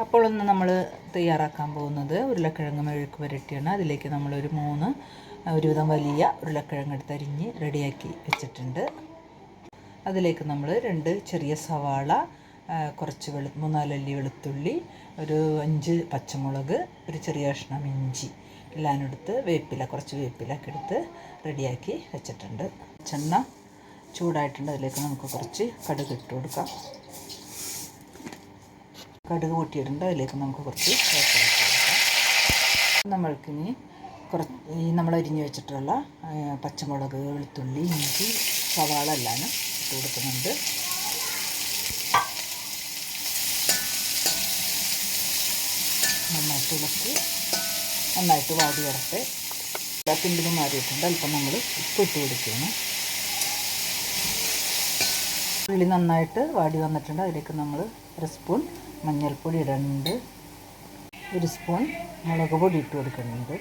അപ്പോൾ ഒന്ന് നമ്മൾ തയ്യാറാക്കാൻ പോകുന്നത് ഉരുളക്കിഴങ്ങ് മെഴുക്ക് പുരട്ടിയാണ്. അതിലേക്ക് നമ്മളൊരു 3 ഒരുവിധം വലിയ ഉരുളക്കിഴങ്ങ് എടുത്ത് അരിഞ്ഞ് റെഡിയാക്കി വെച്ചിട്ടുണ്ട്. അതിലേക്ക് നമ്മൾ 2 ചെറിയ സവാള, കുറച്ച് 3-4 അല്ലി വെളുത്തുള്ളി, ഒരു 5 പച്ചമുളക്, ഒരു ചെറിയ കഷ്ണം ഇഞ്ചി എല്ലാം എടുത്ത് കുറച്ച് വേപ്പിലൊക്കെ എടുത്ത് റെഡിയാക്കി വെച്ചിട്ടുണ്ട്. വെളിച്ചെണ്ണ ചൂടായിട്ടുണ്ട്. അതിലേക്ക് നമുക്ക് കുറച്ച് കടുക് ഇട്ട് കൊടുക്കാം. കടുക് പൊട്ടിയിട്ടുണ്ട്. അതിലേക്ക് നമുക്ക് കുറച്ച് വേപ്പില ഇട്ട് കൊടുക്കാം. നമ്മൾക്കിനി നമ്മൾ അരിഞ്ഞ് വെച്ചിട്ടുള്ള പച്ചമുളക്, വെളുത്തുള്ളി, ഇഞ്ചി, സവാള എല്ലാം ഇട്ട് കൊടുക്കുന്നുണ്ട്. നന്നായിട്ട് വാടി വരട്ടെ. പിണ്ടിലും മാറിയിട്ടുണ്ട്. അല്പം നമ്മൾ ഉപ്പ് ഇട്ട് കൊടുക്കുകയാണ്. ഉള്ളി നന്നായിട്ട് വാടി വന്നിട്ടുണ്ട്. അതിലേക്ക് നമ്മൾ 1 സ്പൂൺ മഞ്ഞൾപ്പൊടി ഇടുന്നുണ്ട്. 1 സ്പൂൺ മുളക് പൊടി ഇട്ട് കൊടുക്കുന്നുണ്ട്.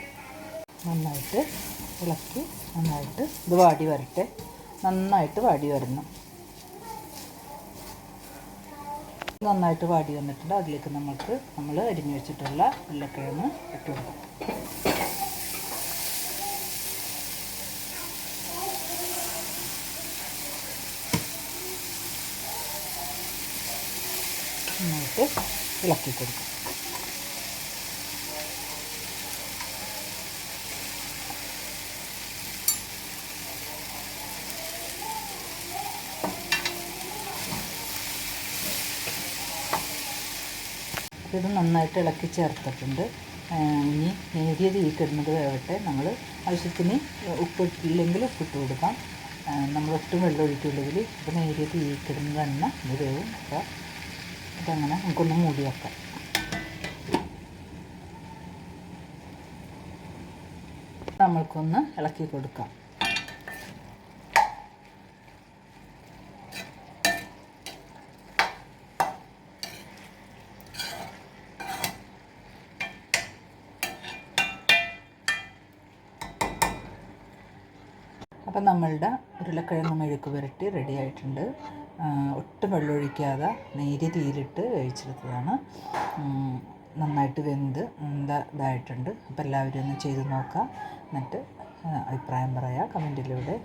നന്നായിട്ട് ഇളക്കി ഇത് വാടി വരട്ടെ. നന്നായിട്ട് വാടി വരണം. നന്നായിട്ട് വാടി വന്നിട്ടുണ്ട്. അതിലേക്ക് നമ്മൾ അരിഞ്ഞു വെച്ചിട്ടുള്ള ഉരുളക്കിഴങ്ങ് ഇട്ട് കൊടുക്കാം. നന്നായിട്ട് ഇളക്കി കൊടുക്കും. ഇത് നന്നായിട്ട് ഇളക്കി ചേർത്തിട്ടുണ്ട്. ഇനി നേരിയ തീ കിടുന്നത് വേവട്ടെ. നമ്മൾ ആവശ്യത്തിന് ഉപ്പിട്ടില്ലെങ്കിൽ ഉപ്പിട്ട് കൊടുക്കാം. നമ്മൾ ഒട്ടും വെള്ളം ഒഴിക്കില്ലെങ്കിൽ ഇപ്പോൾ നേരിയ തീ കിടുന്നത് തന്നെ ഇത് വേവും. അപ്പോൾ ഇതങ്ങനെ നമുക്കൊന്ന് മൂടി വെക്കാം. നമ്മൾക്കൊന്ന് ഇളക്കി കൊടുക്കാം. അപ്പം നമ്മളുടെ ഉരുളക്കിഴങ്ങ് മെഴുക്ക് പുരട്ടി റെഡി ആയിട്ടുണ്ട്. ഒട്ടും വെള്ളമൊഴിക്കാതെ നേരിയ തീയിലിട്ട് വേവിച്ചെടുത്തതാണ്. നന്നായിട്ട് വെന്ത് ഇതായിട്ടുണ്ട്. അപ്പോൾ എല്ലാവരും ഒന്ന് ചെയ്ത് നോക്കാം. എന്നിട്ട് അഭിപ്രായം പറയാം കമൻറ്റിലൂടെ.